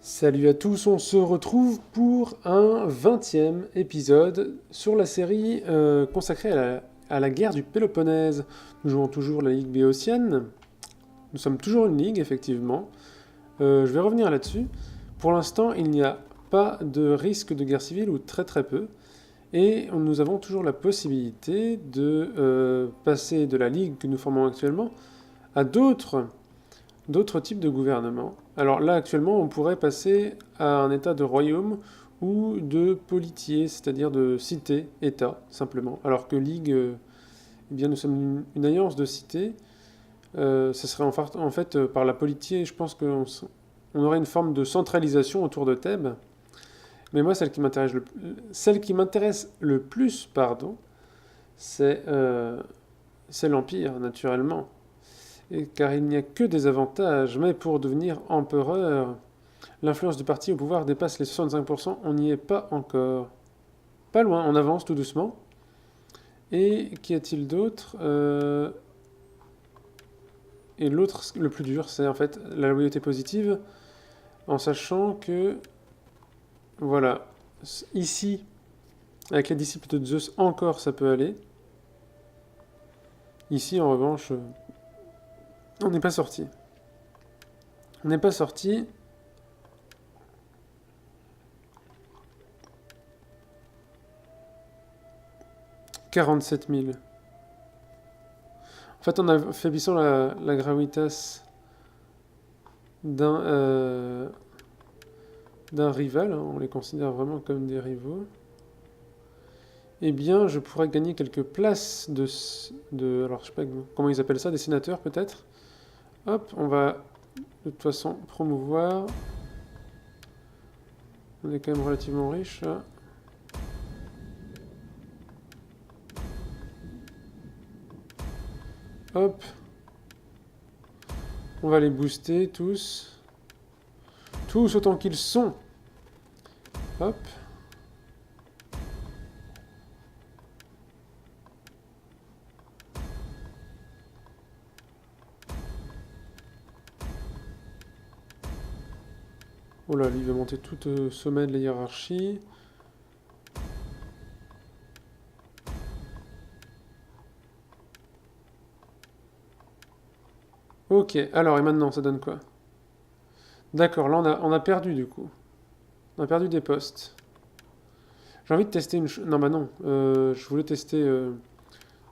Salut à tous, on se retrouve pour un 20e épisode sur la série consacrée à la guerre du Péloponnèse. Nous jouons toujours la Ligue béotienne. Nous sommes toujours une ligue, effectivement. Je vais revenir là-dessus. Pour l'instant, il n'y a pas de risque de guerre civile, ou très très peu. Et nous avons toujours la possibilité de passer de la ligue que nous formons actuellement à d'autres types de gouvernements. Alors là, actuellement, on pourrait passer à un état de royaume ou de politier, c'est-à-dire de cité-état, simplement. Alors que Ligue, eh bien, nous sommes une alliance de cités. Ce serait en fait par la politier, je pense qu'on aurait une forme de centralisation autour de Thèbes. Mais moi, celle qui m'intéresse le plus, pardon, c'est c'est l'Empire, naturellement. Car il n'y a que des avantages, mais pour devenir empereur, l'influence du parti au pouvoir dépasse les 65%, on n'y est pas encore. Pas loin, on avance tout doucement. Et qu'y a-t-il d'autre Et l'autre, le plus dur, c'est en fait la loyauté positive, en sachant que, voilà, ici, avec les disciples de Zeus, encore ça peut aller. Ici, en revanche, on n'est pas sorti. On n'est pas sorti. 47 000. En fait, en affaiblissant la gravitas d'un d'un rival, hein, on les considère vraiment comme des rivaux, eh bien, je pourrais gagner quelques places alors, je sais pas comment ils appellent ça, des sénateurs peut-être. Hop, on va de toute façon promouvoir. On est quand même relativement riche, là. Hop. On va les booster tous. Tous autant qu'ils sont. Hop. Oh là, lui, il va monter tout au sommet de la hiérarchie. Ok, alors, et maintenant, ça donne quoi? D'accord, là, on a perdu, du coup. On a perdu des postes. J'ai envie de tester une... Non, bah non. Je voulais tester,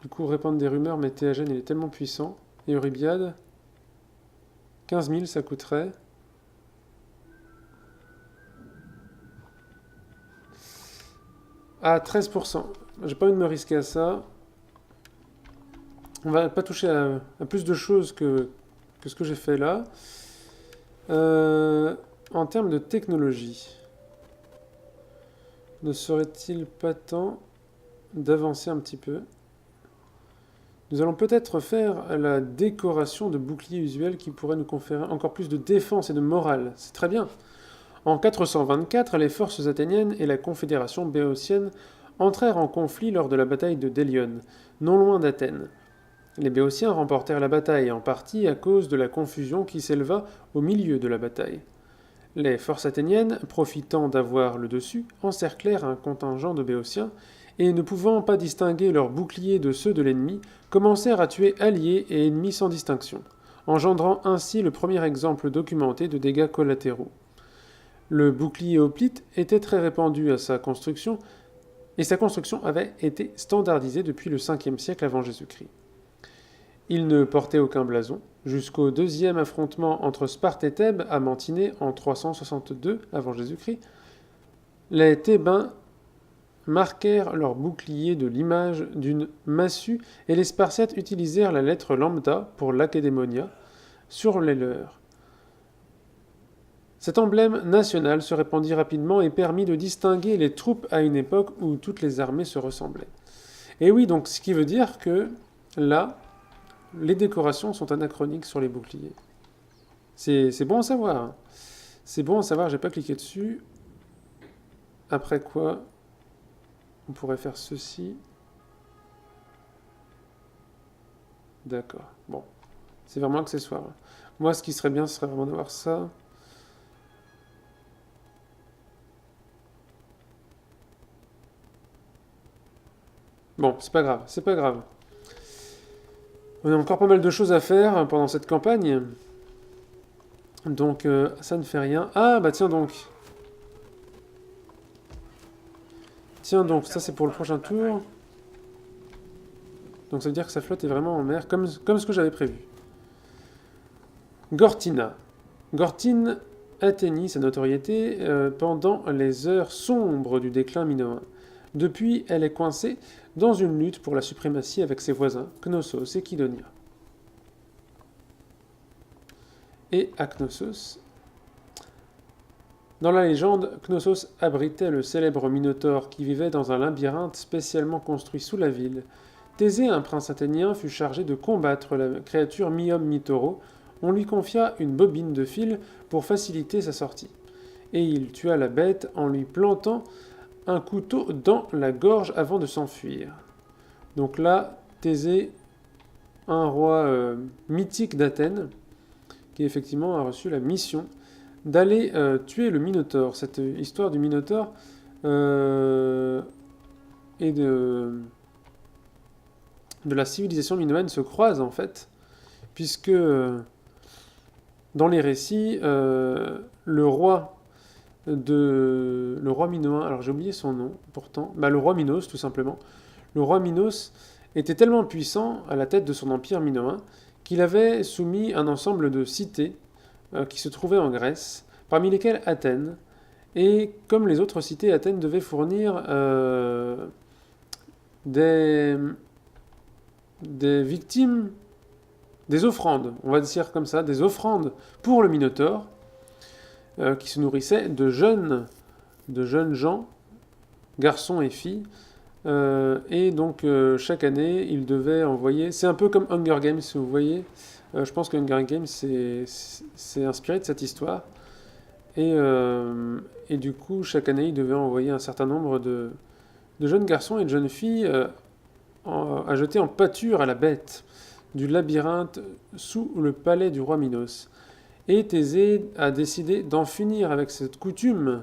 du coup, répandre des rumeurs, mais Théagène, il est tellement puissant. Et Eurybiade, 15 000, ça coûterait. Ah, 13%. J'ai pas envie de me risquer à ça. On va pas toucher à plus de choses que ce que j'ai fait là. En termes de technologie, ne serait-il pas temps d'avancer un petit peu? Nous allons peut-être faire la décoration de boucliers usuels qui pourrait nous conférer encore plus de défense et de morale. C'est très bien. En 424, les forces athéniennes et la confédération béotienne entrèrent en conflit lors de la bataille de Délione, non loin d'Athènes. Les Béotiens remportèrent la bataille en partie à cause de la confusion qui s'éleva au milieu de la bataille. Les forces athéniennes, profitant d'avoir le dessus, encerclèrent un contingent de Béotiens et, ne pouvant pas distinguer leurs boucliers de ceux de l'ennemi, commencèrent à tuer alliés et ennemis sans distinction, engendrant ainsi le premier exemple documenté de dégâts collatéraux. Le bouclier hoplite était très répandu à sa construction, et sa construction avait été standardisée depuis le 5e siècle avant Jésus-Christ. Il ne portait aucun blason, jusqu'au deuxième affrontement entre Sparte et Thèbes à Mantinée en 362 avant Jésus-Christ. Les Thébains marquèrent leur bouclier de l'image d'une massue et les Spartiates utilisèrent la lettre lambda pour l'académonia sur les leurs. Cet emblème national se répandit rapidement et permit de distinguer les troupes à une époque où toutes les armées se ressemblaient. Et oui, donc ce qui veut dire que là, les décorations sont anachroniques sur les boucliers. C'est bon à savoir. C'est bon à savoir, j'ai pas cliqué dessus. Après quoi, on pourrait faire ceci. D'accord. Bon. C'est vraiment accessoire. Moi, ce qui serait bien, ce serait vraiment d'avoir ça. Bon, c'est pas grave, c'est pas grave. On a encore pas mal de choses à faire pendant cette campagne. Donc, ça ne fait rien. Ah, bah tiens donc. Tiens donc, ça c'est pour le prochain tour. Donc ça veut dire que sa flotte est vraiment en mer, comme ce que j'avais prévu. Gortina. Gortine atteignit sa notoriété pendant les heures sombres du déclin minoen. Depuis, elle est coincée dans une lutte pour la suprématie avec ses voisins, Knossos et Kydonia. Et à Knossos, dans la légende, Knossos abritait le célèbre Minotaure qui vivait dans un labyrinthe spécialement construit sous la ville. Thésée, un prince athénien, fut chargé de combattre la créature mi-homme mi-taureau. On lui confia une bobine de fil pour faciliter sa sortie. Et il tua la bête en lui plantant un couteau dans la gorge avant de s'enfuir. Donc là, Thésée, un roi mythique d'Athènes, qui effectivement a reçu la mission d'aller tuer le Minotaure. Cette histoire du Minotaure et de la civilisation minoenne se croise en fait, puisque dans les récits, le roi minoen, alors j'ai oublié son nom pourtant, le roi Minos tout simplement. Le roi Minos était tellement puissant à la tête de son empire minoen qu'il avait soumis un ensemble de cités qui se trouvaient en Grèce, parmi lesquelles Athènes. Et comme les autres cités, Athènes devait fournir des victimes, des offrandes, on va dire comme ça, des offrandes pour le Minotaure, qui se nourrissait de jeunes gens, garçons et filles. Et donc chaque année, il devait envoyer... C'est un peu comme Hunger Games, vous voyez. Je pense que Hunger Games c'est inspiré de cette histoire. Et du coup, chaque année, il devait envoyer un certain nombre de jeunes garçons et de jeunes filles à jeter en pâture à la bête du labyrinthe sous le palais du roi Minos. Et Thésée a décidé d'en finir avec cette coutume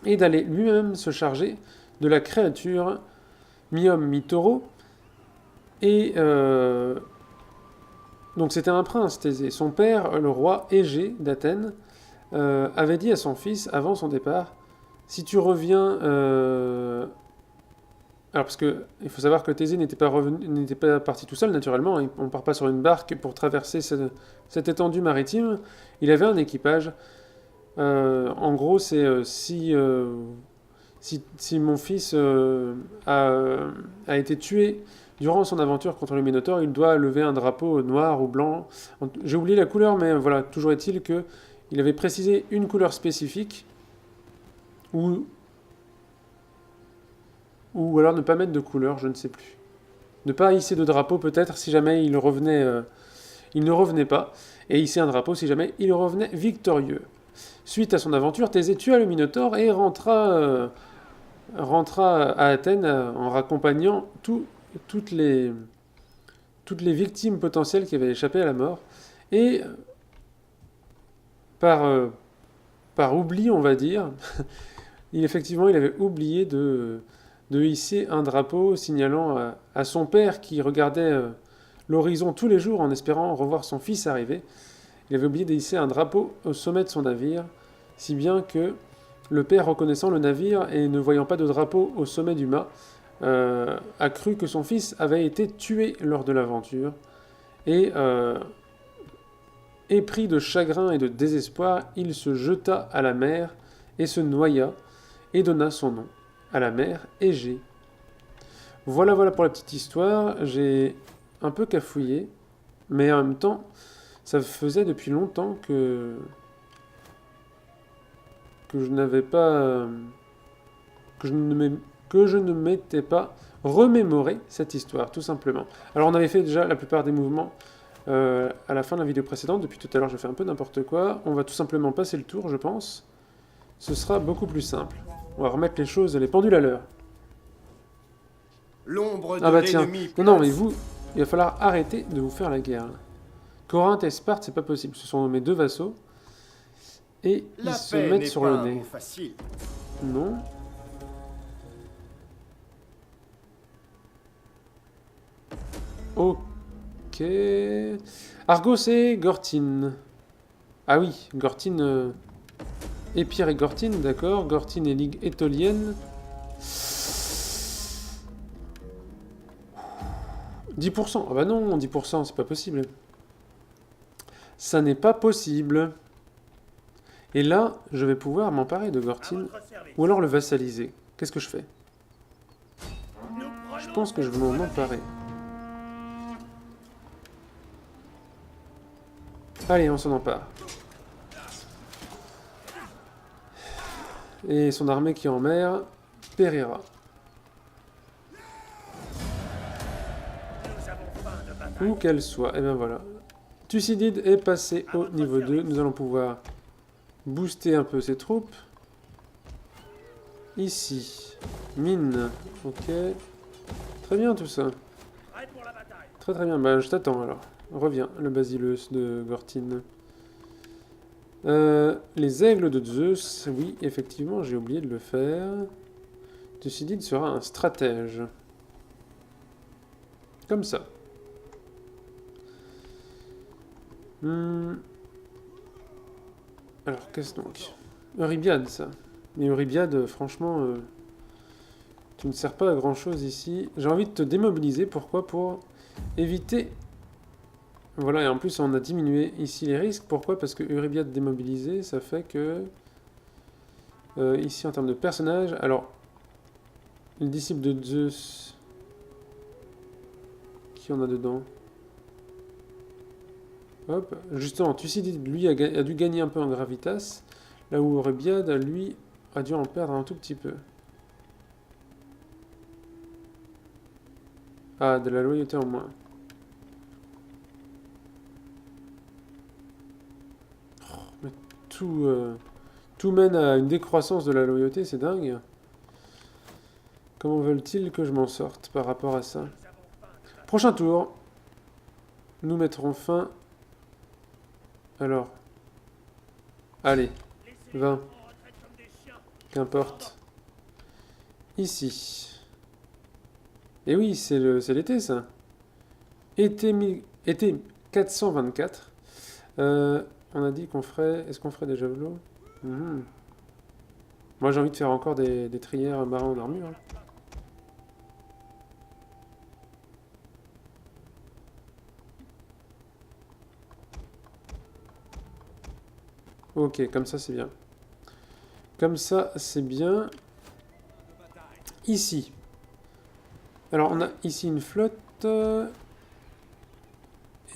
et d'aller lui-même se charger de la créature mi-homme mi-taureau. Et donc c'était un prince, Thésée. Son père, le roi Égée d'Athènes, avait dit à son fils avant son départ, si tu reviens... Alors parce que il faut savoir que Thésée n'était pas parti tout seul naturellement, on ne part pas sur une barque pour traverser cette étendue maritime, il avait un équipage. En gros, c'est si mon fils a été tué durant son aventure contre le Minotaure, il doit lever un drapeau noir ou blanc. J'ai oublié la couleur, mais voilà, toujours est-il que il avait précisé une couleur spécifique, ou alors ne pas mettre de couleur, je ne sais plus. Ne pas hisser de drapeau peut-être si jamais il ne revenait pas, et hisser un drapeau si jamais il revenait victorieux. Suite à son aventure, Thésée tua le Minotaure et rentra à Athènes en raccompagnant toutes les victimes potentielles qui avaient échappé à la mort. Et par oubli, on va dire, il avait oublié de hisser un drapeau signalant à son père qui regardait l'horizon tous les jours en espérant revoir son fils arriver. Il avait oublié de hisser un drapeau au sommet de son navire, si bien que le père, reconnaissant le navire et ne voyant pas de drapeau au sommet du mât, a cru que son fils avait été tué lors de l'aventure. Et épris de chagrin et de désespoir, il se jeta à la mer et se noya, et donna son nom à la mer Égée. Voilà pour la petite histoire. J'ai un peu cafouillé, mais en même temps, ça faisait depuis longtemps que je n'avais pas... que je ne m'étais pas remémoré cette histoire, tout simplement. Alors on avait fait déjà la plupart des mouvements à la fin de la vidéo précédente. Depuis tout à l'heure, je fais un peu n'importe quoi. On va tout simplement passer le tour, je pense. Ce sera beaucoup plus simple. On va remettre les choses, les pendules à l'heure. L'ombre de Ah bah tiens, l'ennemi non mais vous, il va falloir arrêter de vous faire la guerre. Corinthe et Sparte, c'est pas possible. Ce sont mes deux vassaux. Et ils se mettent sur le nez. La paix n'est pas un mot facile. Non. Ok. Argos et Gortyn. Ah oui, Gortyn... Épire et Gortyn, d'accord. Gortyn et Ligue étolienne. 10%. Ah bah non, 10%, c'est pas possible. Ça n'est pas possible. Et là, je vais pouvoir m'emparer de Gortyn. Ou alors le vassaliser. Qu'est-ce que je fais? Je pense que je vais m'en emparer. Allez, on s'en empare. Et son armée qui est en mer périra. Où qu'elle soit. Et bien voilà. Thucydide est passé au niveau 2. Nous allons pouvoir booster un peu ses troupes. Ici. Mine. Ok. Très bien tout ça. Très très bien. Bah je t'attends alors. Reviens, le Basileus de Gortyn. Les aigles de Zeus. Oui, effectivement, j'ai oublié de le faire. Thucydide sera un stratège. Comme ça. Alors, qu'est-ce donc? Eurybiade, ça. Mais Eurybiade, franchement, tu ne sers pas à grand-chose ici. J'ai envie de te démobiliser. Pourquoi? Pour éviter... Voilà, et en plus, on a diminué ici les risques. Pourquoi? Parce que Eurybiade démobilisée, ça fait que... ici, en termes de personnages... Alors, le disciple de Zeus... Qui en a dedans? Hop, justement, Thucydide, lui, a dû gagner un peu en gravitas, là où Eurybiade, lui, a dû en perdre un tout petit peu. Ah, de la loyauté en moins. Oh, mais tout mène à une décroissance de la loyauté, c'est dingue. Comment veulent-ils que je m'en sorte par rapport à ça? Prochain tour, nous mettrons fin... Alors, allez, 20. Qu'importe. Ici. Et oui, c'est l'été, ça. Été 424. On a dit qu'on ferait... Est-ce qu'on ferait des javelots? Moi, j'ai envie de faire encore des trières marins en armure. Hein. Ok, comme ça, c'est bien. Comme ça, c'est bien. Ici. Alors, on a ici une flotte.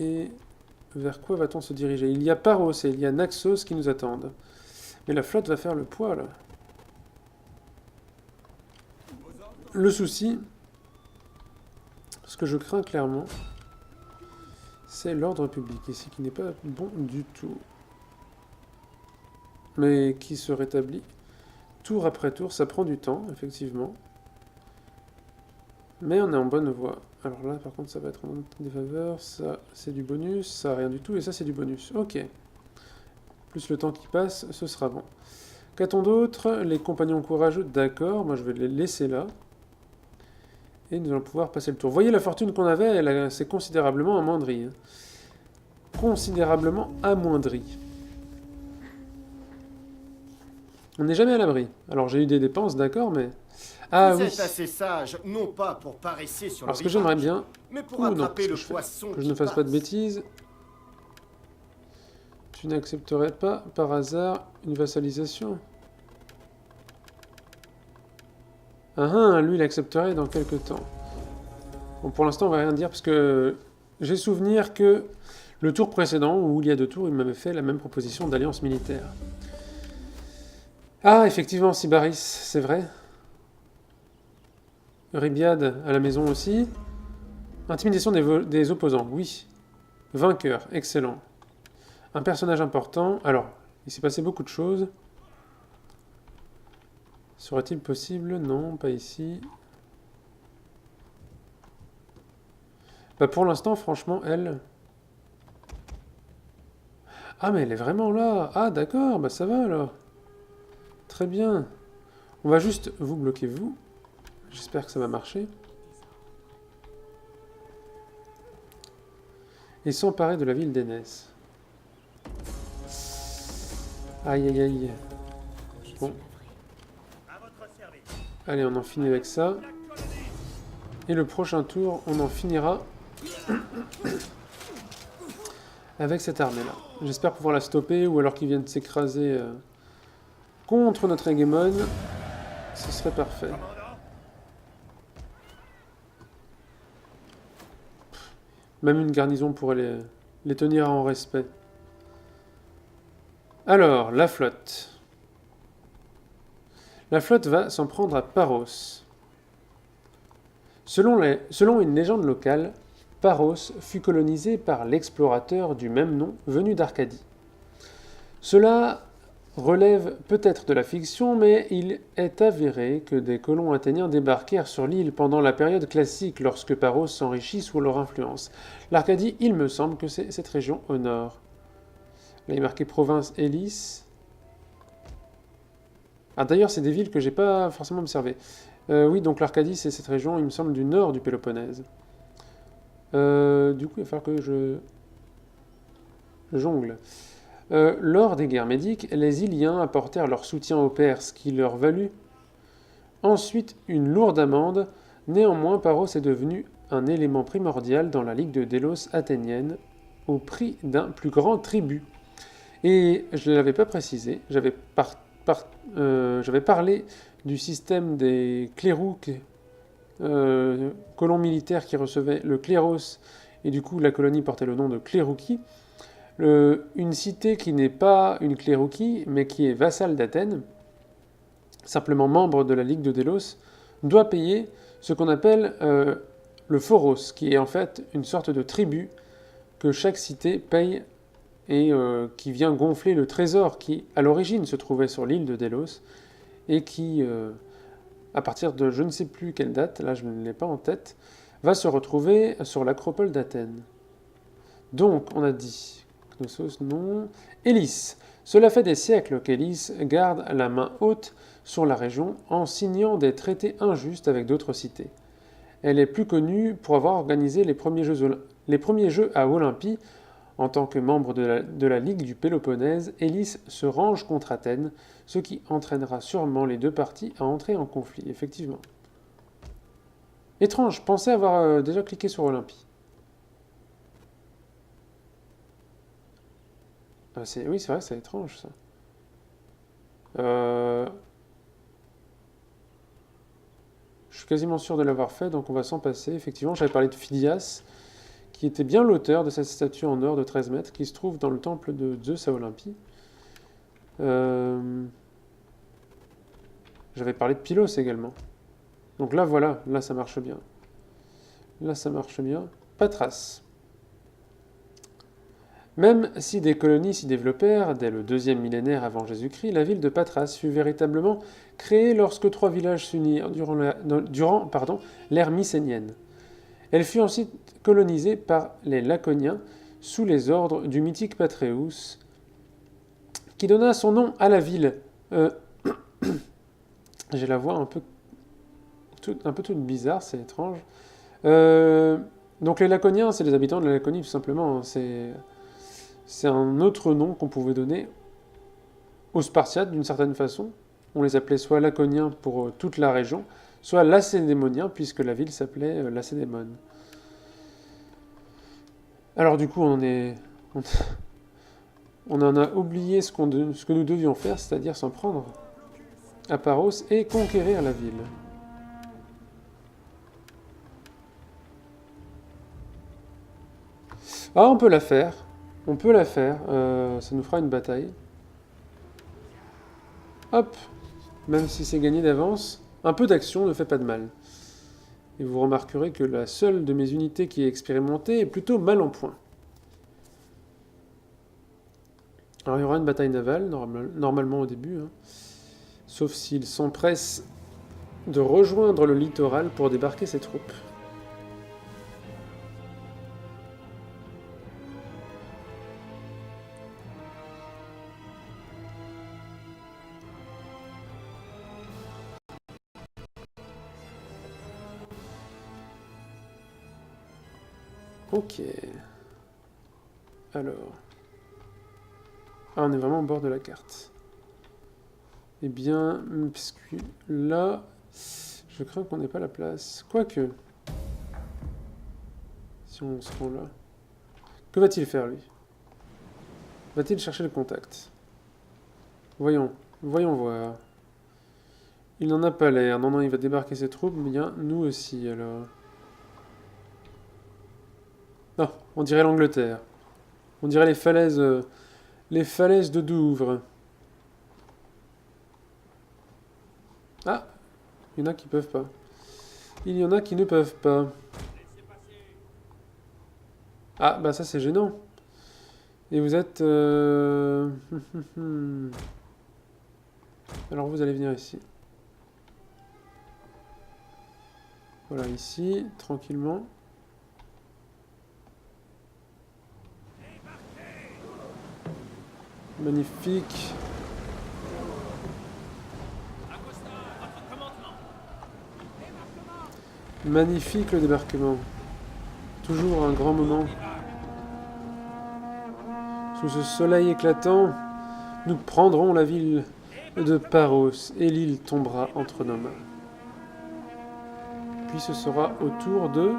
Et vers quoi va-t-on se diriger? Il y a Paros et il y a Naxos qui nous attendent. Mais la flotte va faire le poids, là. Le souci, ce que je crains clairement, c'est l'ordre public ici, qui n'est pas bon du tout. Mais qui se rétablit tour après tour. Ça prend du temps, effectivement. Mais on est en bonne voie. Alors là, par contre, ça va être en défaveur. Ça, c'est du bonus. Ça, rien du tout. Et ça, c'est du bonus. Ok. Plus le temps qui passe, ce sera bon. Qu'a-t-on d'autre? Les compagnons courageux, d'accord. Moi, je vais les laisser là. Et nous allons pouvoir passer le tour. Vous voyez, la fortune qu'on avait, elle s'est considérablement amoindrie. Hein. Considérablement amoindrie. On n'est jamais à l'abri. Alors, j'ai eu des dépenses, d'accord, mais... Ah Vous oui. êtes assez sage, non pas pour paresser sur Alors, le ce que j'aimerais rivage, bien... mais pour Ou non, attraper le que poisson je qui ne fasse pas de passe. bêtises. Tu n'accepterais pas, par hasard, une vassalisation? Ah, lui, il accepterait dans quelques temps. Bon, pour l'instant, on va rien dire, parce que j'ai souvenir que le tour précédent, ou il y a 2 tours, il m'avait fait la même proposition d'alliance militaire. Ah, effectivement, Sybaris, c'est vrai. Eurybiade à la maison aussi. Intimidation des opposants, oui. Vainqueur, excellent. Un personnage important. Alors, il s'est passé beaucoup de choses. Serait-il possible? Non, pas ici. Bah pour l'instant, franchement, elle... Ah, mais elle est vraiment là. Ah, d'accord, bah ça va alors. Très bien. On va juste vous bloquer, vous. J'espère que ça va marcher. et s'emparer de la ville d'Énès. Aïe aïe aïe. Bon. Allez, on en finit avec ça. Et le prochain tour, on en finira avec cette armée-là. J'espère pouvoir la stopper, ou alors qu'ils viennent s'écraser contre notre hégémone. Ce serait parfait. Même une garnison pourrait les tenir en respect. Alors, la flotte. La flotte va s'en prendre à Paros. Selon une légende locale, Paros fut colonisé par l'explorateur du même nom venu d'Arcadie. Cela relève peut-être de la fiction, mais il est avéré que des colons athéniens débarquèrent sur l'île pendant la période classique lorsque Paros s'enrichit sous leur influence. L'Arcadie, il me semble que c'est cette région au nord. Là, il est marqué province Élis. Ah, d'ailleurs, c'est des villes que j'ai pas forcément observées. Oui, donc l'Arcadie, c'est cette région, il me semble, du nord du Péloponnèse. Du coup, il va falloir que je jongle. Lors des guerres médiques, les Iliens apportèrent leur soutien aux Perses, qui leur valut ensuite une lourde amende. Néanmoins, Paros est devenu un élément primordial dans la Ligue de Délos athénienne, au prix d'un plus grand tribut. Et je ne l'avais pas précisé, j'avais parlé du système des clérouques, colons militaires qui recevaient le cléros, et du coup la colonie portait le nom de Clérouki. Une cité qui n'est pas une cléroukie, mais qui est vassale d'Athènes, simplement membre de la Ligue de Délos, doit payer ce qu'on appelle le phoros, qui est en fait une sorte de tribut que chaque cité paye et qui vient gonfler le trésor qui, à l'origine, se trouvait sur l'île de Délos, et qui, à partir de je ne sais plus quelle date, là je ne l'ai pas en tête, va se retrouver sur l'acropole d'Athènes. Donc, on a dit, Knossos, non, Élis. Cela fait des siècles qu'Élis garde la main haute sur la région en signant des traités injustes avec d'autres cités. Elle est plus connue pour avoir organisé les premiers jeux à Olympie. En tant que membre de la Ligue du Péloponnèse, Élis se range contre Athènes, ce qui entraînera sûrement les deux parties à entrer en conflit, effectivement. Étrange, je pensais avoir déjà cliqué sur Olympie. Oui, c'est vrai, c'est étrange ça. Je suis quasiment sûr de l'avoir fait, donc on va s'en passer. Effectivement, j'avais parlé de Phidias, qui était bien l'auteur de cette statue en or de 13 mètres, qui se trouve dans le temple de Zeus à Olympie. J'avais parlé de Pylos également. Donc là, voilà, là ça marche bien. Là ça marche bien. Patras. Même si des colonies s'y développèrent dès le 2e millénaire avant Jésus-Christ, la ville de Patras fut véritablement créée lorsque 3 villages s'unirent durant l'ère mycénienne. Elle fut ensuite colonisée par les Laconiens sous les ordres du mythique Patréus, qui donna son nom à la ville. J'ai la voix un peu toute bizarre, c'est étrange. Donc les Laconiens, c'est les habitants de la Laconie tout simplement. C'est un autre nom qu'on pouvait donner aux Spartiates d'une certaine façon. On les appelait soit Laconiens pour toute la région, soit Lacédémoniens puisque la ville s'appelait Lacédémone. Alors du coup, on en a oublié ce que nous devions faire, c'est-à-dire s'en prendre à Paros et conquérir la ville. Ah, on peut la faire. On peut la faire. Ça nous fera une bataille. Hop. Même si c'est gagné d'avance, un peu d'action ne fait pas de mal. Et vous remarquerez que la seule de mes unités qui est expérimentée est plutôt mal en point. Alors il y aura une bataille navale, normalement au début. Hein. Sauf s'ils s'empressent de rejoindre le littoral pour débarquer ses troupes. Ok. Alors... Ah, on est vraiment au bord de la carte. Eh bien, puisque là... Je crains qu'on n'ait pas la place. Quoique... Si on se rend là... Que va-t-il faire, lui? Va-t-il chercher le contact? Voyons. Voyons voir. Il n'en a pas l'air. Non, non, il va débarquer ses troupes, mais bien, nous aussi, alors... Non, on dirait l'Angleterre. On dirait les falaises de Douvres. Ah, il y en a qui peuvent pas. Il y en a qui ne peuvent pas. Ah, bah ça c'est gênant. Et vous êtes... Alors vous allez venir ici. Voilà, ici, tranquillement. Magnifique. Magnifique le débarquement. Toujours un grand moment. Sous ce soleil éclatant, nous prendrons la ville de Paros et l'île tombera entre nos mains. Puis ce sera au tour de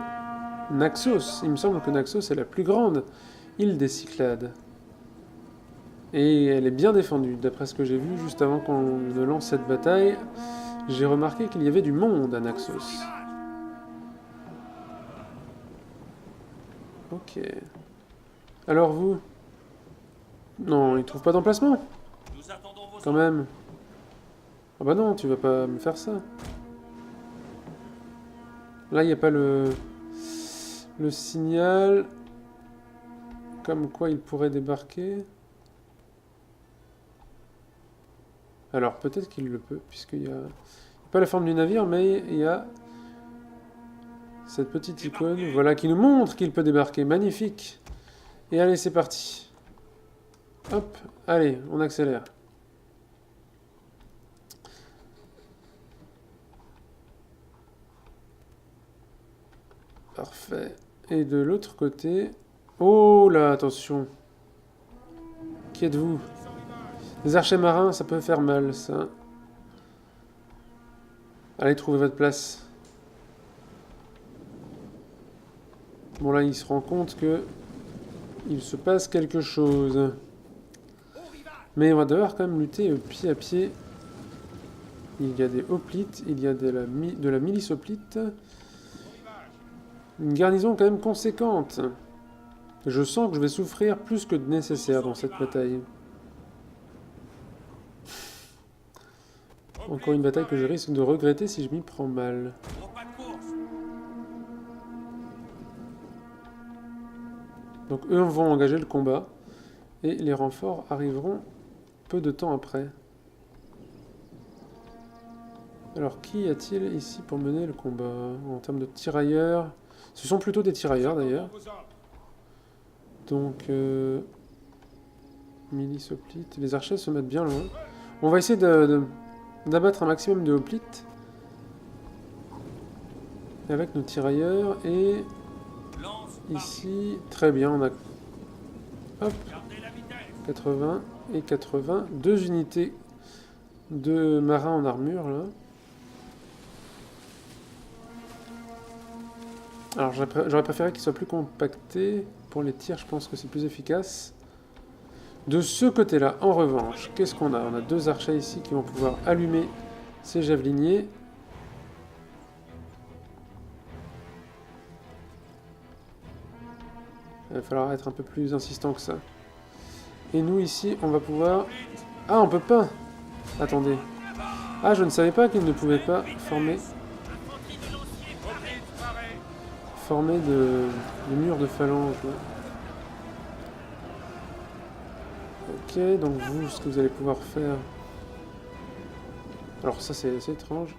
Naxos. Il me semble que Naxos est la plus grande île des Cyclades. Et elle est bien défendue. D'après ce que j'ai vu juste avant qu'on ne lance cette bataille, j'ai remarqué qu'il y avait du monde à Naxos. Ok. Alors vous? Non, il trouve pas d'emplacement? Quand même. Ah bah non, tu vas pas me faire ça. Là, il n'y a pas le signal. Comme quoi il pourrait débarquer. Alors, peut-être qu'il le peut, puisqu'il y a... Pas la forme du navire, mais il y a... cette petite icône, voilà, qui nous montre qu'il peut débarquer. Magnifique. Et allez, c'est parti. Hop, allez, on accélère. Parfait. Et de l'autre côté... Oh là, attention. Qui êtes-vous? Les archers marins, ça peut faire mal, ça. Allez, trouvez votre place. Bon, là, il se rend compte que... il se passe quelque chose. Mais on va devoir quand même lutter pied à pied. Il y a des hoplites, il y a de la milice hoplite. Une garnison quand même conséquente. Je sens que je vais souffrir plus que de nécessaire dans cette bataille. Encore une bataille que je risque de regretter si je m'y prends mal. Donc eux vont engager le combat. Et les renforts arriveront peu de temps après. Alors qui a-t-il ici pour mener le combat? En termes de tirailleurs... Ce sont plutôt des tirailleurs d'ailleurs. Donc... milice hoplite. Les archers se mettent bien loin. On va essayer d'abattre un maximum de hoplites. Avec nos tirailleurs. Et... ici... Très bien, on a... Hop. 80 et 80. 2 unités de marins en armure, là. Alors, j'aurais préféré qu'il soit plus compacté. Pour les tirs, je pense que c'est plus efficace. De ce côté-là, en revanche, qu'est-ce qu'on a? On a 2 archers ici qui vont pouvoir allumer ces javeliniers. Il va falloir être un peu plus insistant que ça. Et nous, ici, on va pouvoir... Ah, on peut pas! Attendez. Ah, je ne savais pas qu'il ne pouvait pas former de murs de phalange. Ok, donc vous, ce que vous allez pouvoir faire... Alors ça, c'est assez étrange.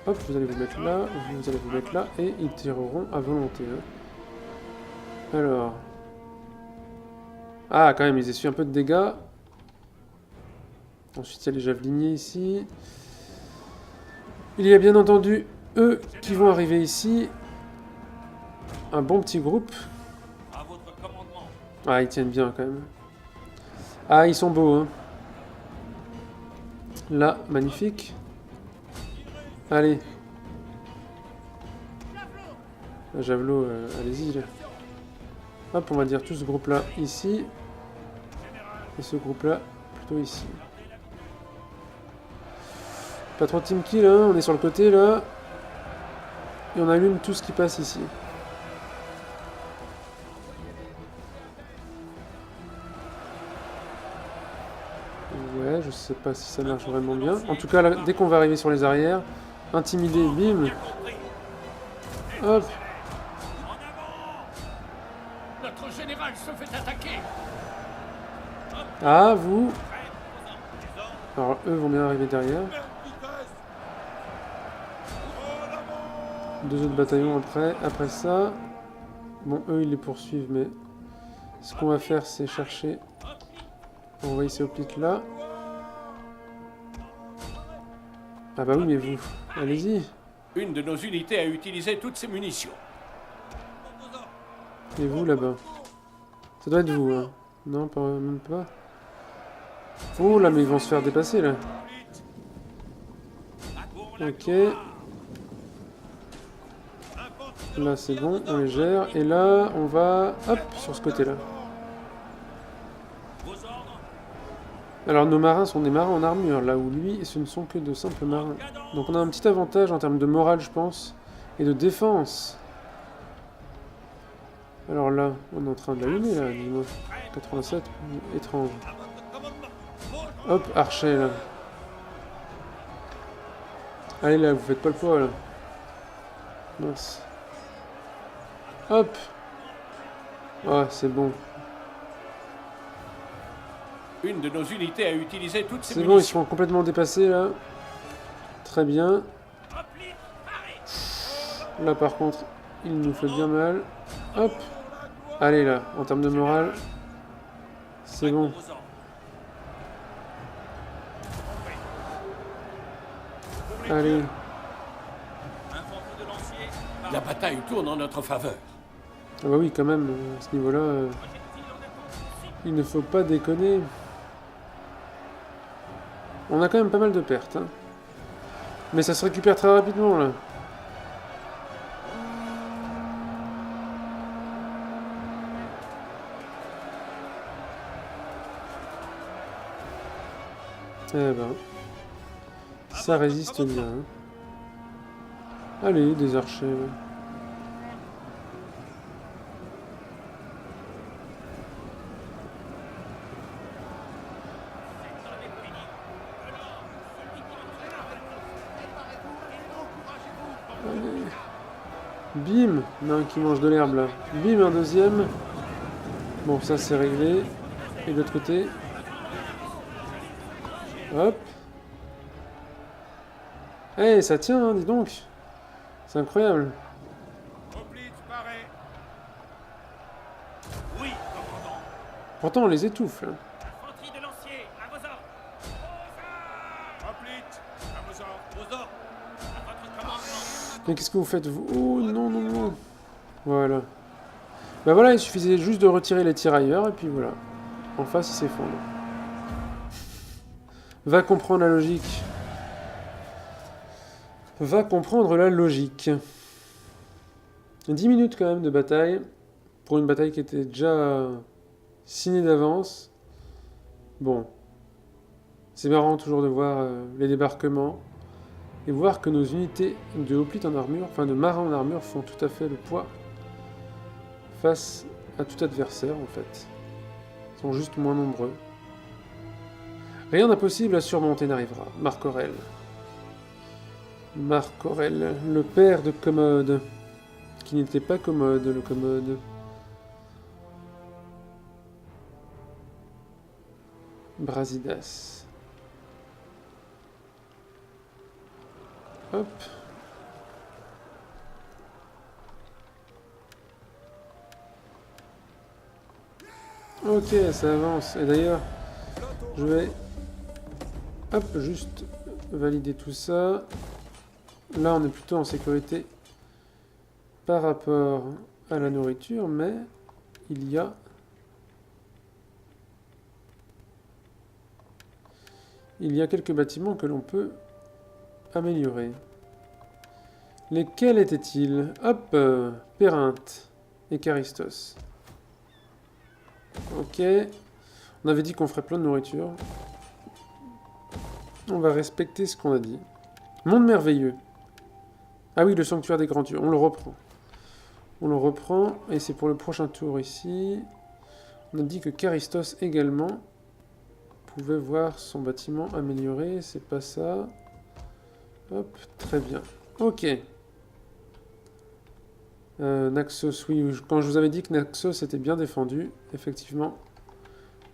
Hop, vous allez vous mettre là, vous allez vous mettre là, et ils tireront à volonté. Hein. Alors... Ah, quand même, ils essuient un peu de dégâts. Ensuite, il y a les javeliniers ici. Il y a bien entendu eux qui vont arriver ici. Un bon petit groupe. Ah, ils tiennent bien quand même. Ah, ils sont beaux, hein. Là, magnifique. Allez. Javelot, allez-y. Là. Hop, on va dire tout ce groupe-là ici. Et ce groupe-là, plutôt ici. Pas trop de team kill, hein. On est sur le côté, là. Et on allume tout ce qui passe ici. Ouais, je sais pas si ça marche vraiment bien. En tout cas, là, dès qu'on va arriver sur les arrières, intimider, bim. Hop. Notre général se fait attaquer. Ah, vous. Alors, eux vont bien arriver derrière. 2 autres bataillons après ça. Bon, eux, ils les poursuivent, mais... Ce qu'on va faire, c'est chercher... Envoyer ces hoplites là. Ah bah oui, mais vous... Allez-y. Une de nos unités a utilisé toutes ses munitions. Et vous, là-bas. Ça doit être vous, hein. Non, pas, même pas. Oh là, mais ils vont se faire dépasser, là. Ok. Là, c'est bon, on les gère. Et là, on va... Hop, sur ce côté-là. Alors, nos marins sont des marins en armure, là où lui, ce ne sont que de simples marins. Donc on a un petit avantage en termes de morale, je pense, et de défense. Alors là, on est en train de l'allumer, là, dis-moi. 87, étrange. Hop, archer, là. Allez, là, vous faites pas le poids, là. Mince. Hop. Ah, c'est bon. Une de nos unités a utilisé toutes ses C'est munitions. bon, ils sont complètement dépassés, là. Très bien. Là, par contre, il nous fait bien mal. Hop. Allez, là, en termes de morale, c'est bon. Allez. La bataille tourne en notre faveur. Ah bah oui, quand même, à ce niveau-là, il ne faut pas déconner. On a quand même pas mal de pertes, hein. Mais ça se récupère très rapidement, là. Eh ben, ça résiste bien. Hein. Allez, des archers. Ouais. Allez. Bim! Non, qui mange de l'herbe là. Bim, un deuxième. Bon, ça c'est réglé. Et de l'autre côté. Hop. Eh, ça tient, hein, dis donc. C'est incroyable. Oui, commandant. Pourtant, on les étouffe, là. Infanterie de lancier, à vos ordres. Hoplite, à vos ordres. Vos ordres. À votre commandement. Mais qu'est-ce que vous faites, vous? Oh, non, non, non. Voilà. Bah voilà, il suffisait juste de retirer les tirailleurs, et puis voilà. En face, il s'effondre. Va comprendre la logique. Va comprendre la logique. 10 minutes quand même de bataille. Pour une bataille qui était déjà signée d'avance. Bon. C'est marrant toujours de voir les débarquements. Et voir que nos unités de hoplites en armure, enfin de marins en armure, font tout à fait le poids face à tout adversaire en fait. Ils sont juste moins nombreux. Rien d'impossible à surmonter n'arrivera. Marc Aurèle. Marc Aurèle, le père de Commode. Qui n'était pas commode, le Commode. Brasidas. Hop. Ok, ça avance. Et d'ailleurs, je vais... Hop, juste valider tout ça. Là, on est plutôt en sécurité par rapport à la nourriture, mais il y a il y a quelques bâtiments que l'on peut améliorer. Lesquels étaient-ils? Hop, Périnthe et Charistos. Ok. On avait dit qu'on ferait plein de nourriture. On va respecter ce qu'on a dit. Monde merveilleux. Ah oui, le sanctuaire des grands dieux. On le reprend. On le reprend. Et c'est pour le prochain tour ici. On a dit que Charistos également pouvait voir son bâtiment amélioré. C'est pas ça. Hop, très bien. Ok. Naxos, oui. Quand je vous avais dit que Naxos était bien défendu, effectivement,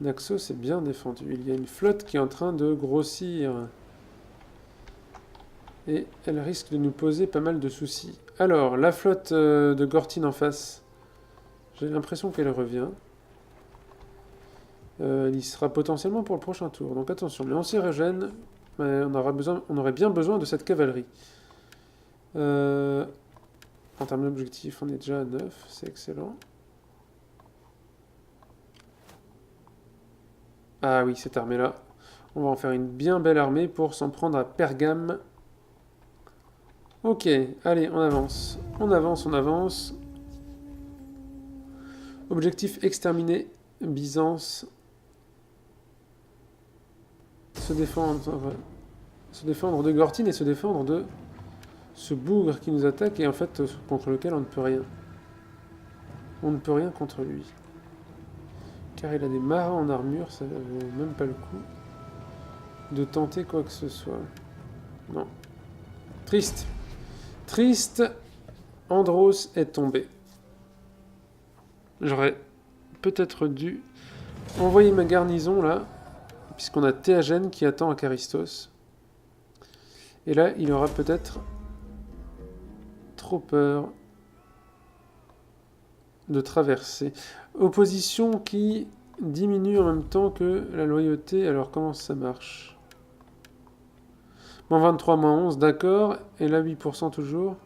Naxos est bien défendu. Il y a une flotte qui est en train de grossir. Et elle risque de nous poser pas mal de soucis. Alors, la flotte de Gortyn en face. J'ai l'impression qu'elle revient. Elle y sera potentiellement pour le prochain tour. Donc attention, mais on s'y régène. On aurait bien besoin de cette cavalerie. En termes d'objectifs, on est déjà à 9. C'est excellent. Ah oui, cette armée-là. On va en faire une bien belle armée pour s'en prendre à Pergame. Ok, allez, on avance. On avance, on avance. Objectif exterminer Byzance. Se défendre de Gortyn et se défendre de ce bougre qui nous attaque et en fait contre lequel on ne peut rien. On ne peut rien contre lui. Car il a des marins en armure, ça vaut même pas le coup de tenter quoi que ce soit. Non. Triste. Triste. Andros est tombé. J'aurais peut-être dû envoyer ma garnison là, puisqu'on a Théagène qui attend à Charistos. Et là, il aura peut-être trop peur de traverser. Opposition qui diminue en même temps que la loyauté. Alors, comment ça marche? Moins 23, moins 11, d'accord. Et là, 8% toujours.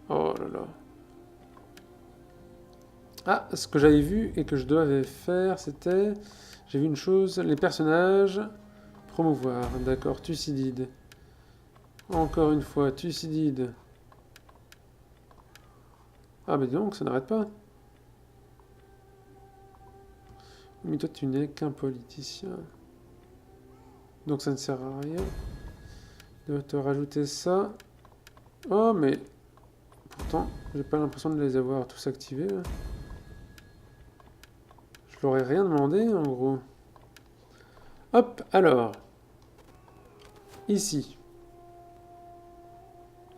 Oh là là. Ah, ce que j'avais vu et que je devais faire, c'était... J'ai vu une chose, les personnages... Promouvoir, d'accord, Thucydide. Encore une fois, Thucydide. Ah mais donc, ça n'arrête pas. Mais toi, tu n'es qu'un politicien. Donc ça ne sert à rien de te rajouter ça. Oh, mais... Pourtant, j'ai pas l'impression de les avoir tous activés, là. Je leur ai rien demandé, en gros. Hop, alors. Ici.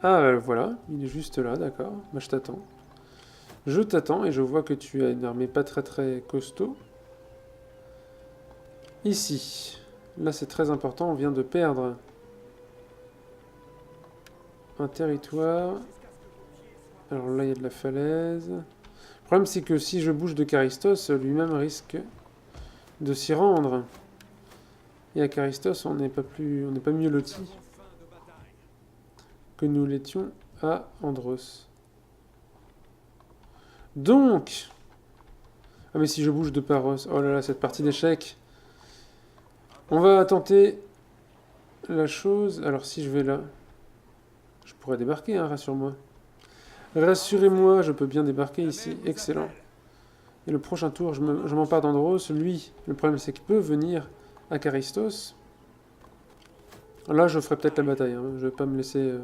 Ah, voilà, il est juste là, d'accord. Bah, je t'attends. Je t'attends et je vois que tu as une armée pas très très costaud. Ici. Là, c'est très important, on vient de perdre un territoire. Alors là, il y a de la falaise. Le problème, c'est que si je bouge de Charistos, lui-même risque de s'y rendre. Et à Charistos, on n'est pas mieux lotis que nous l'étions à Andros. Donc... Ah mais si je bouge de Paros... Oh là là, cette partie d'échecs. On va tenter la chose... Alors si je vais là... Je pourrais débarquer, hein, rassure-moi. Rassurez-moi, je peux bien débarquer ici. Excellent. Et le prochain tour, je m'empare d'Andros. Lui, le problème c'est qu'il peut venir à Charistos. Là, je ferai peut-être la bataille. Hein. Je vais pas me laisser...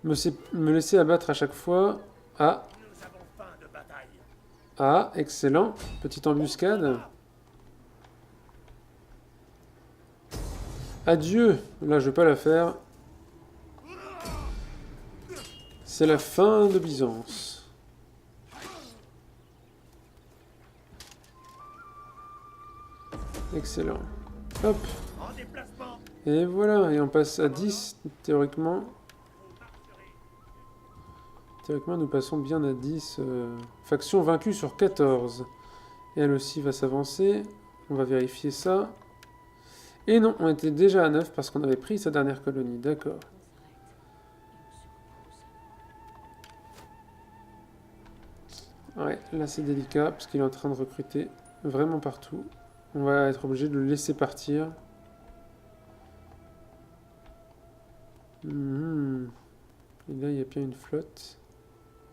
me laisser abattre à chaque fois. Ah. Ah, excellent. Petite embuscade. Adieu. Là, je vais pas la faire. C'est la fin de Byzance. Excellent. Hop. Et voilà. Et on passe à 10, théoriquement. Théoriquement, nous passons bien à 10. Faction vaincue sur 14. Et elle aussi va s'avancer. On va vérifier ça. Et non, on était déjà à 9 parce qu'on avait pris sa dernière colonie. D'accord. Ouais, là c'est délicat parce qu'il est en train de recruter vraiment partout. On va être obligé de le laisser partir. Mhm. Et là, il y a bien une flotte.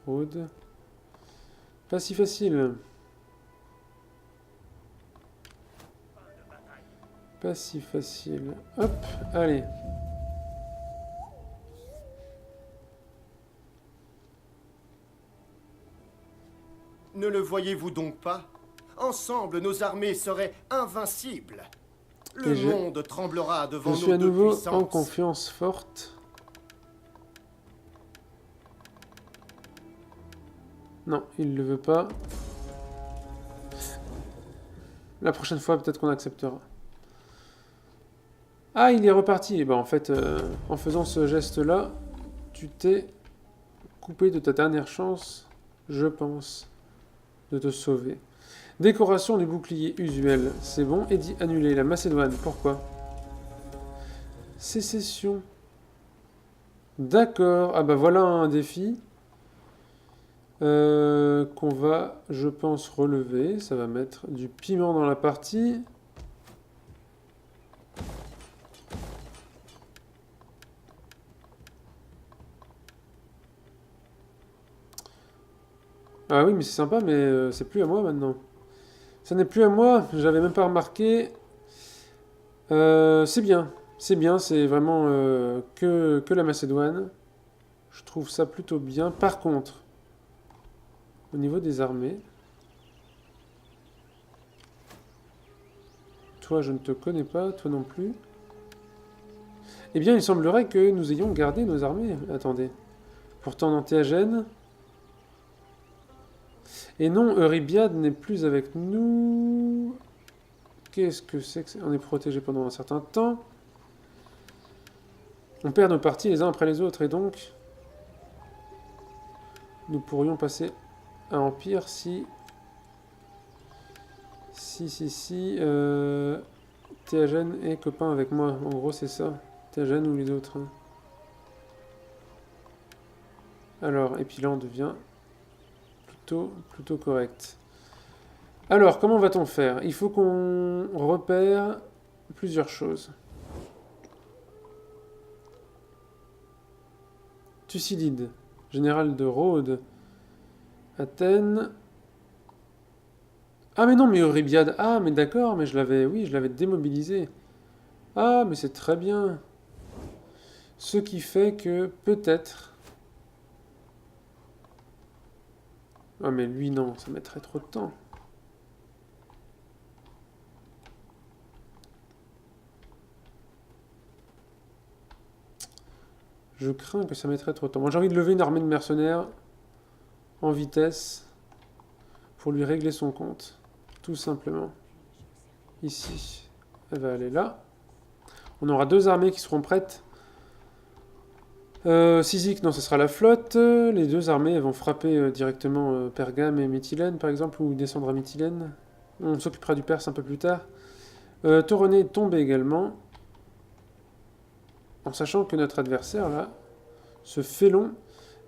Rhodes. Pas si facile. Pas si facile. Hop, allez. Ne le voyez-vous donc pas? Ensemble, nos armées seraient invincibles. Le Et monde tremblera devant je suis nos à deux nouveau puissances. en confiance forte. Non, il le veut pas. La prochaine fois, peut-être qu'on acceptera. Ah, il est reparti. Et ben, en fait, en faisant ce geste-là, tu t'es coupé de ta dernière chance, je pense, de te sauver. Décoration du bouclier usuel, c'est bon. Et dit annuler la Macédoine, pourquoi? Sécession. D'accord. Ah bah voilà un défi qu'on va, je pense, relever. Ça va mettre du piment dans la partie. Ah oui, mais c'est sympa, mais c'est plus à moi maintenant. Ça n'est plus à moi, j'avais même pas remarqué. C'est bien, c'est vraiment que la Macédoine. Je trouve ça plutôt bien. Par contre, au niveau des armées, toi je ne te connais pas, toi non plus. Eh bien, il semblerait que nous ayons gardé nos armées. Attendez. Pourtant, Nantéagène. Et non, Eurybiade n'est plus avec nous. Qu'est-ce que c'est que ça? On est protégé pendant un certain temps. On perd nos parties les uns après les autres, et donc nous pourrions passer à Empire si Théagène est copain avec moi. En gros, c'est ça. Théagène ou les autres. Hein. Alors, et puis là, on devient plutôt correct. Alors, comment va-t-on faire? Il faut qu'on repère plusieurs choses. Thucydide, général de Rhodes, Athènes. Ah mais non, mais Eurybiade. Ah mais d'accord, mais je l'avais démobilisé. Ah mais c'est très bien. Ce qui fait que peut-être... Ah mais lui non, ça mettrait trop de temps. Je crains que ça mettrait trop de temps. Moi j'ai envie de lever une armée de mercenaires en vitesse pour lui régler son compte. Tout simplement. Ici, elle va aller là. On aura deux armées qui seront prêtes. Cyzique, non, ce sera la flotte. Les deux armées elles vont frapper directement Pergame et Mytilène, par exemple, ou descendre à Mytilène. On s'occupera du Perse un peu plus tard. Toronée est tombé également. En sachant que notre adversaire, là, ce félon,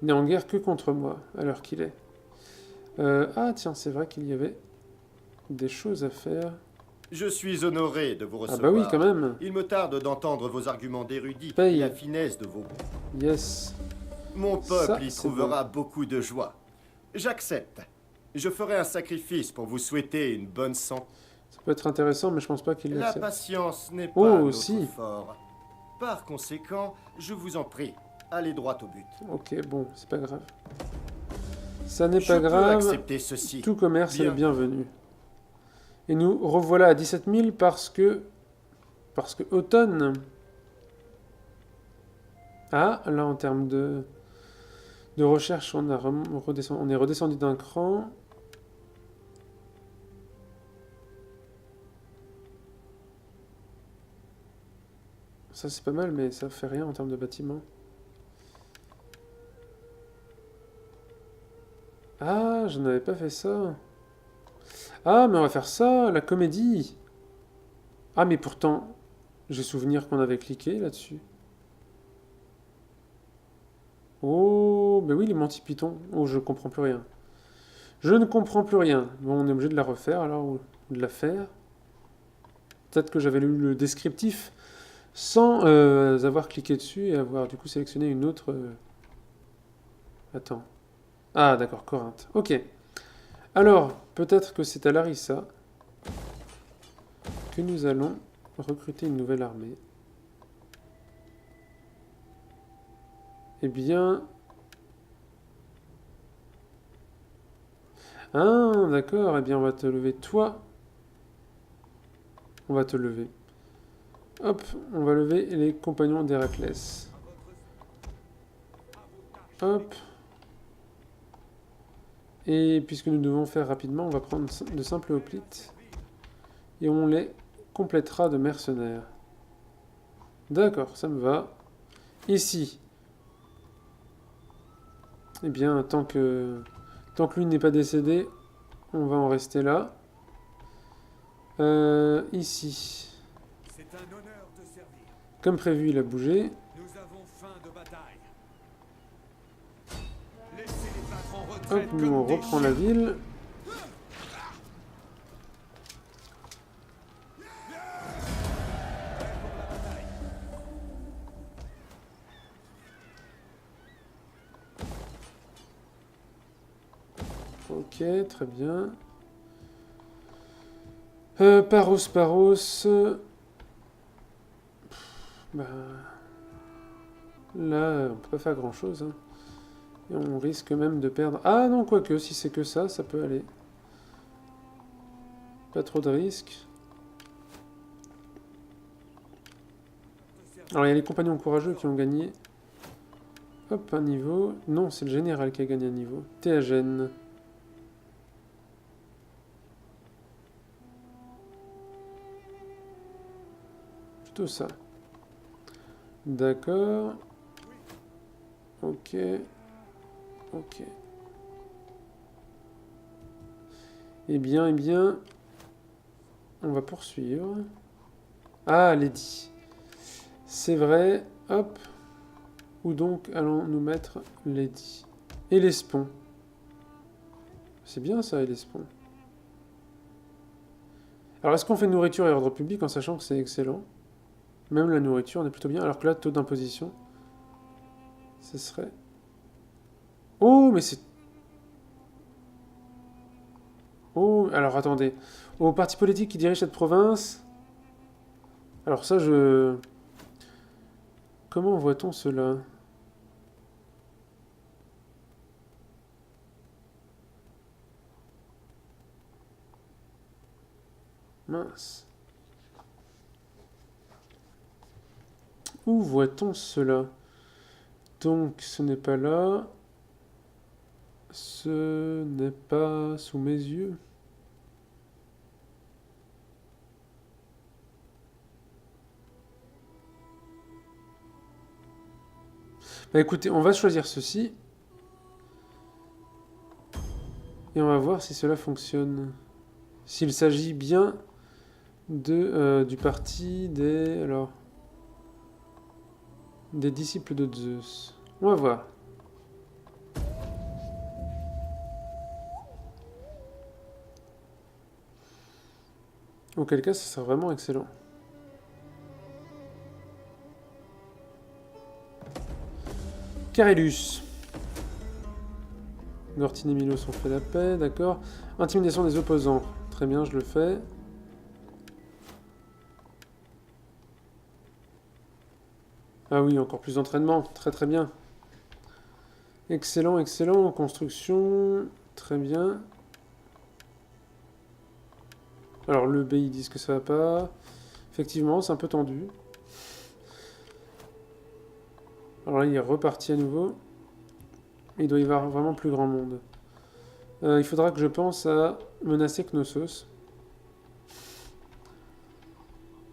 n'est en guerre que contre moi, à l'heure qu'il est. Ah, tiens, c'est vrai qu'il y avait des choses à faire. Je suis honoré de vous Ah recevoir. bah oui, quand même. Il me tarde d'entendre vos arguments d'érudits Paye. et la finesse de vos mots. Yes. Mon Ça, peuple y c'est trouvera beaucoup de joie. J'accepte. Je ferai un sacrifice pour vous souhaiter une bonne santé. Ça peut être intéressant, mais je pense pas qu'il La l'accepte. patience n'est pas Oh, notre si. fort. Par conséquent, je vous en prie, allez droit au but. Ok, bon, c'est pas grave. Ça n'est Je pas peux grave. accepter ceci. Tout commerce est Bien. le bienvenu. Et nous revoilà à 17 000 parce que automne. Ah, là en termes de recherche, on est redescendu d'un cran. Ça c'est pas mal, mais ça fait rien en termes de bâtiments. Ah, je n'avais pas fait ça. Ah, mais on va faire ça, la comédie. Ah, mais pourtant, j'ai souvenir qu'on avait cliqué là-dessus. Oh, mais oui, les Monty Python. Oh, je comprends plus rien. Je ne comprends plus rien. Bon, on est obligé de la refaire alors, ou de la faire. Peut-être que j'avais lu le descriptif sans avoir cliqué dessus et avoir du coup sélectionné une autre... Attends. Ah, d'accord, Corinthe. Ok. Alors, peut-être que c'est à Larissa que nous allons recruter une nouvelle armée. Eh bien... Ah, d'accord. Eh bien, on va te lever toi. On va te lever. Hop, on va lever les compagnons d'Héraclès. Hop. Et puisque nous devons faire rapidement, on va prendre de simples hoplites. Et on les complétera de mercenaires. D'accord, ça me va. Ici. Eh bien, tant que lui n'est pas décédé, on va en rester là. Ici. C'est un honneur de servir. Comme prévu, il a bougé. Nous avons faim de bataille. Laissez les battre en Hop, retraite nous comme on des reprend chiens. la ville. Ok, très bien. Paros. Bah, là, on peut pas faire grand chose. Hein. Et on risque même de perdre. Ah non, quoique, si c'est que ça peut aller. Pas trop de risques. Alors il y a les compagnons courageux qui ont gagné. Hop, un niveau. Non, c'est le général qui a gagné un niveau. Théagène. Plutôt ça. D'accord. Ok. Ok. Eh bien, on va poursuivre. Ah, Lady. C'est vrai. Hop. Où donc allons-nous mettre Lady? Et l'Espon. C'est bien ça, et l'Espon. Alors, est-ce qu'on fait nourriture et ordre public en sachant que c'est excellent? Même la nourriture, on est plutôt bien. Alors que là, taux d'imposition, ce serait... Oh, mais c'est... Oh, alors attendez. Au parti politique qui dirige cette province... Alors ça, je... Comment voit-on cela? Mince. Où voit-on cela? Donc, ce n'est pas là. Ce n'est pas sous mes yeux. Bah écoutez, on va choisir ceci. Et on va voir si cela fonctionne. S'il s'agit bien du parti des... Alors... Des disciples de Zeus. On va voir. Auquel cas, ça sera vraiment excellent. Carélus. Gortine et Milos ont fait la paix, d'accord. Intimidation des opposants. Très bien, je le fais. Ah oui, encore plus d'entraînement. Très très bien. Excellent, excellent. Construction. Très bien. Alors le B, ils disent que ça va pas. Effectivement, c'est un peu tendu. Alors là, il est reparti à nouveau. Il doit y avoir vraiment plus grand monde. Il faudra que je pense à menacer Knossos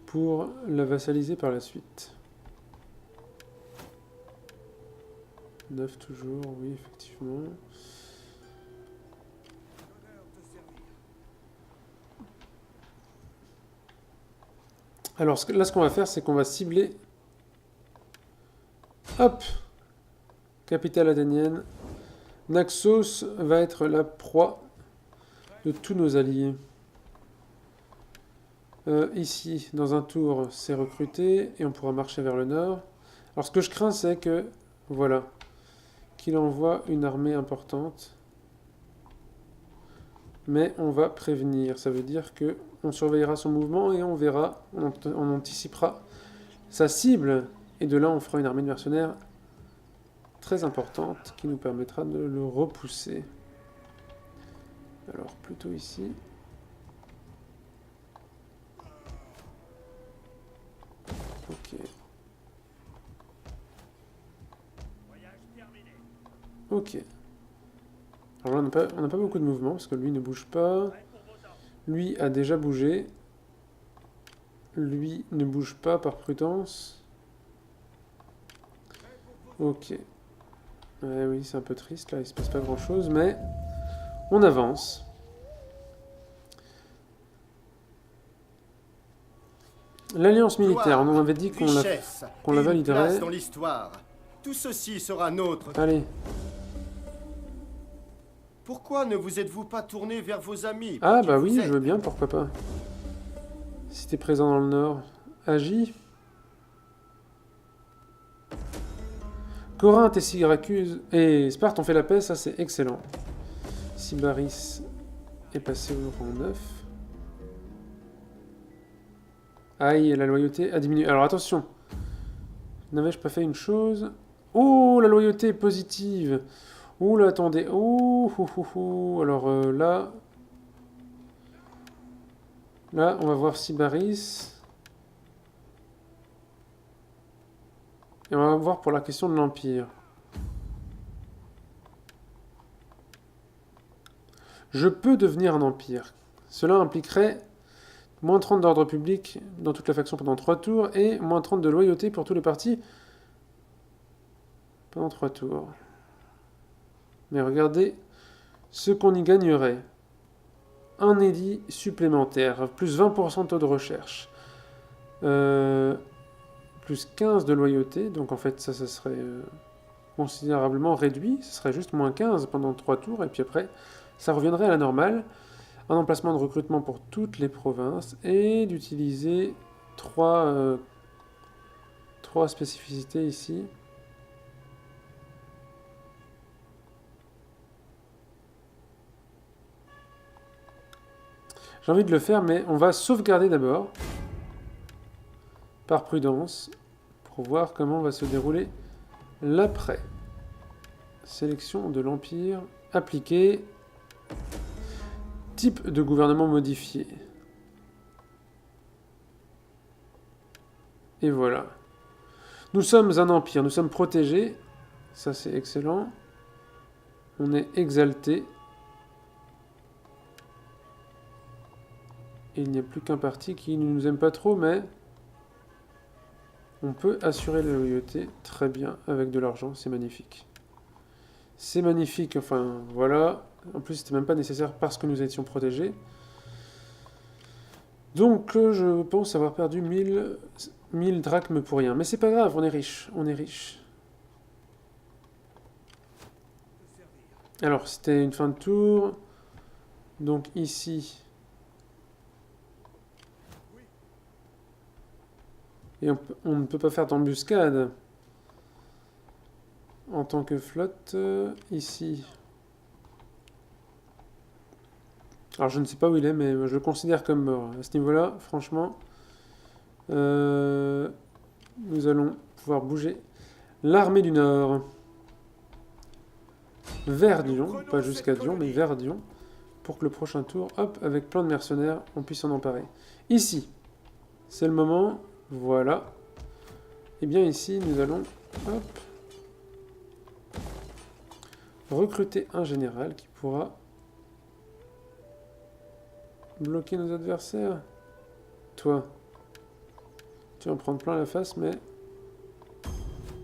pour la vassaliser par la suite. 9 toujours, oui, effectivement. Alors là, ce qu'on va faire, c'est qu'on va cibler... Hop! Capitale athénienne. Naxos va être la proie de tous nos alliés. Ici, dans un tour, c'est recruté et on pourra marcher vers le nord. Alors, ce que je crains, c'est que, voilà, qu'il envoie une armée importante. Mais on va prévenir. Ça veut dire que on surveillera son mouvement et on verra, on anticipera sa cible. Et de là, on fera une armée de mercenaires très importante qui nous permettra de le repousser. Alors, plutôt ici. Ok. Ok. Alors là, on n'a pas beaucoup de mouvement, parce que lui ne bouge pas. Lui a déjà bougé. Lui ne bouge pas par prudence. Ok. Ouais, oui, c'est un peu triste, là, il se passe pas grand-chose, mais on avance. L'alliance militaire, on avait dit qu'on la validerait. Dans l'histoire. Tout ceci sera nôtre. Allez. Pourquoi ne vous êtes-vous pas tourné vers vos amis? Ah bah oui, je veux bien, pourquoi pas. Si t'es présent dans le nord, agis. Corinthe et Syracuse et Sparte ont fait la paix, ça c'est excellent. Sybaris est passé au rang 9. Aïe, la loyauté a diminué. Alors attention, n'avais-je pas fait une chose? Oh, la loyauté est positive. Ouh là, attendez. Ouh, alors là... Là, on va voir Sybaris. Et on va voir pour la question de l'Empire. Je peux devenir un empire. Cela impliquerait moins 30 d'ordre public dans toute la faction pendant 3 tours et moins 30 de loyauté pour tous les partis pendant 3 tours. Mais regardez ce qu'on y gagnerait. Un édit supplémentaire, plus 20% de taux de recherche, plus 15 de loyauté, donc en fait ça serait considérablement réduit, ce serait juste moins 15 pendant 3 tours, et puis après ça reviendrait à la normale. Un emplacement de recrutement pour toutes les provinces, et d'utiliser 3 spécificités ici. J'ai envie de le faire, mais on va sauvegarder d'abord, par prudence, pour voir comment va se dérouler l'après. Sélection de l'Empire, appliquée, type de gouvernement modifié. Et voilà. Nous sommes un empire, nous sommes protégés, ça c'est excellent. On est exalté. Et il n'y a plus qu'un parti qui ne nous aime pas trop, mais on peut assurer la loyauté très bien avec de l'argent, c'est magnifique. C'est magnifique, enfin voilà. En plus, c'était même pas nécessaire parce que nous étions protégés. Donc, je pense avoir perdu 1000 drachmes pour rien. Mais c'est pas grave, on est riche, on est riche. Alors, c'était une fin de tour. Donc ici... Et on ne peut pas faire d'embuscade en tant que flotte ici. Alors je ne sais pas où il est, mais je le considère comme mort. À ce niveau-là, franchement, nous allons pouvoir bouger l'armée du Nord vers Dion, pas jusqu'à Dion, mais vers Dion, pour que le prochain tour, hop, avec plein de mercenaires, on puisse en emparer. Ici, c'est le moment... Voilà. Et bien ici, nous allons hop, recruter un général qui pourra bloquer nos adversaires. Toi, tu vas en prendre plein la face, mais...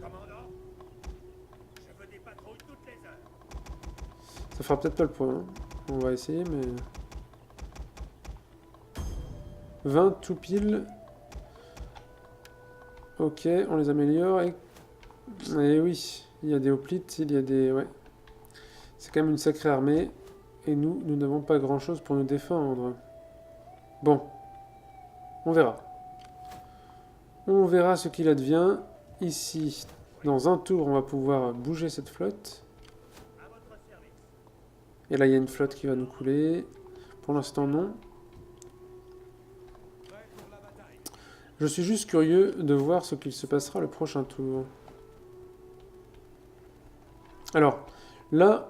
Commandant, je veux des patrouilles toutes les heures. Ça fera peut-être pas le point. Hein. On va essayer, mais... 20 tout pile... Ok, on les améliore et oui, il y a des hoplites, il y a des... Ouais. C'est quand même une sacrée armée. Et nous n'avons pas grand-chose pour nous défendre. Bon. On verra. On verra ce qu'il advient. Ici, dans un tour, on va pouvoir bouger cette flotte. Et là, il y a une flotte qui va nous couler. Pour l'instant, non. Je suis juste curieux de voir ce qu'il se passera le prochain tour. Alors, là,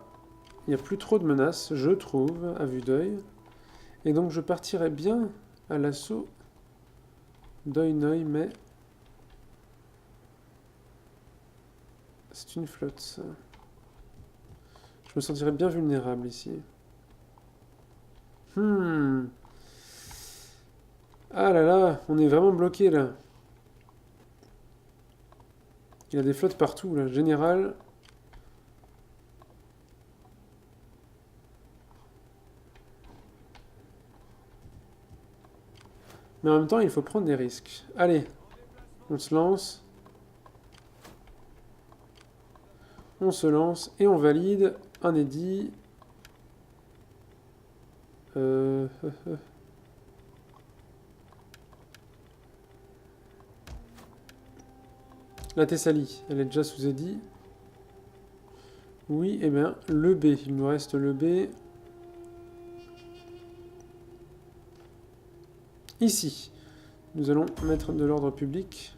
il n'y a plus trop de menaces, je trouve, à vue d'œil. Et donc, je partirai bien à l'assaut d'Oinoï, mais... c'est une flotte, ça. Je me sentirais bien vulnérable ici. Ah là là, on est vraiment bloqué là. Il y a des flottes partout là. Général. Mais en même temps, il faut prendre des risques. Allez, on se lance. On se lance et on valide un édit. La Thessalie, elle est déjà sous édit. Oui, eh bien, le B. Il nous reste le B. Ici, nous allons mettre de l'ordre public.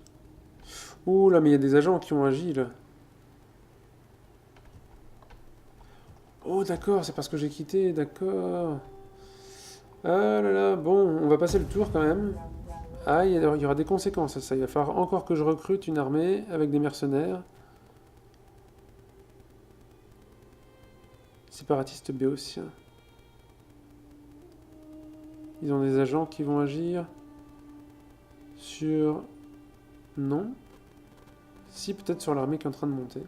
Ouh là, mais il y a des agents qui ont agi là. Oh d'accord, c'est parce que j'ai quitté, d'accord. Ah là là, bon, on va passer le tour quand même. Ah, il y aura des conséquences à ça. Il va falloir encore que je recrute une armée avec des mercenaires. Séparatistes béotiens. Ils ont des agents qui vont agir sur... Non. Si, peut-être sur l'armée qui est en train de monter.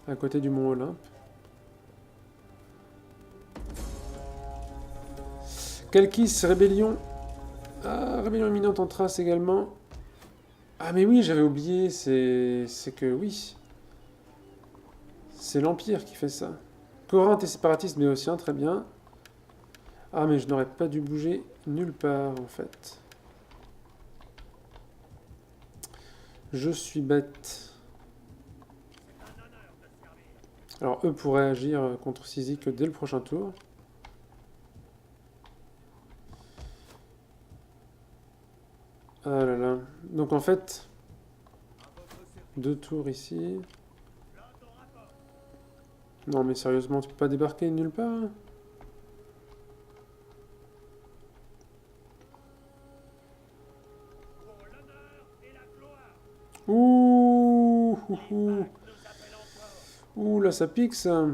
À côté du mont Olympe. Calchis, rébellion. Ah, rébellion imminente en Thrace également. Ah mais oui, j'avais oublié, c'est que oui. C'est l'Empire qui fait ça. Corinthe et séparatiste béotien, très bien. Ah mais je n'aurais pas dû bouger nulle part en fait. Je suis bête. Alors eux pourraient agir contre Cyzique dès le prochain tour. Ah là là. Donc en fait, 2 tours ici. Non mais sérieusement, tu peux pas débarquer nulle part hein. Ouh, ouh, là ça pique ça.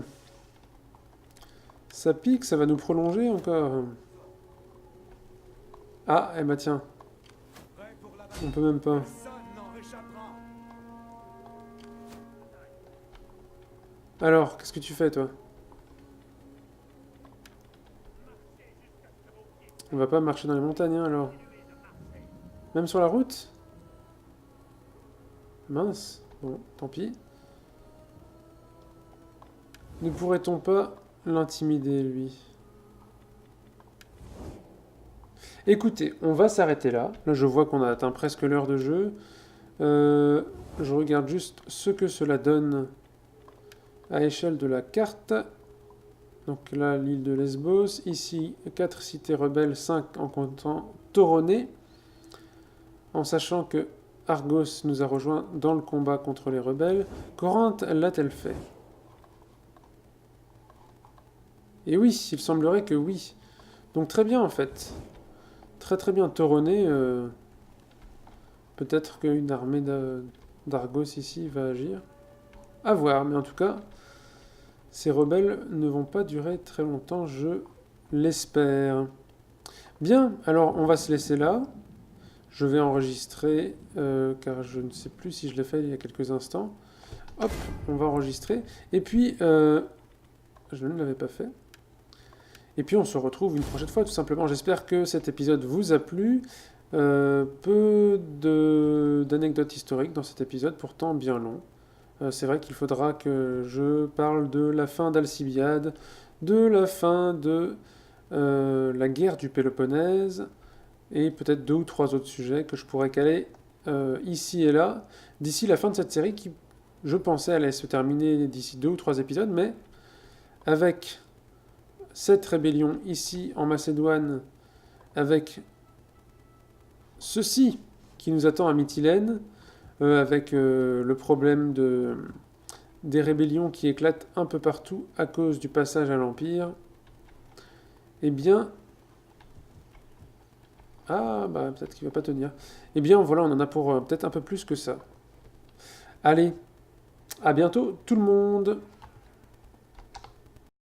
Ça pique, ça va nous prolonger encore. Ah, eh bah tiens. On peut même pas. Alors, qu'est-ce que tu fais toi? On va pas marcher dans les montagnes hein, alors. Même sur la route? Mince. Bon, tant pis. Ne pourrait-on pas l'intimider, lui? Écoutez, on va s'arrêter là. Là, je vois qu'on a atteint presque l'heure de jeu. Je regarde juste ce que cela donne à échelle de la carte. Donc là, l'île de Lesbos. Ici, 4 cités rebelles, 5 en comptant Toroné. En sachant que Argos nous a rejoints dans le combat contre les rebelles. Corinthe l'a-t-elle fait? Et oui, il semblerait que oui. Donc très bien en fait. Très très bien. Toroné, peut-être qu'une armée d'Argos ici va agir. À voir, mais en tout cas, ces rebelles ne vont pas durer très longtemps, je l'espère. Bien, alors on va se laisser là. Je vais enregistrer, car je ne sais plus si je l'ai fait il y a quelques instants. Hop, on va enregistrer. Et puis, je ne l'avais pas fait. Et puis on se retrouve une prochaine fois, tout simplement. J'espère que cet épisode vous a plu. Peu d'anecdotes historiques dans cet épisode, pourtant bien long. C'est vrai qu'il faudra que je parle de la fin d'Alcibiade, de la fin de la guerre du Péloponnèse, et peut-être 2 ou 3 autres sujets que je pourrais caler ici et là, d'ici la fin de cette série qui, je pensais, allait se terminer d'ici 2 ou 3 épisodes, mais avec cette rébellion ici en Macédoine, avec ceci qui nous attend à Mytilène, avec le problème des rébellions qui éclatent un peu partout à cause du passage à l'Empire, eh bien... Ah, bah peut-être qu'il va pas tenir. Eh bien voilà, on en a pour peut-être un peu plus que ça. Allez, à bientôt tout le monde!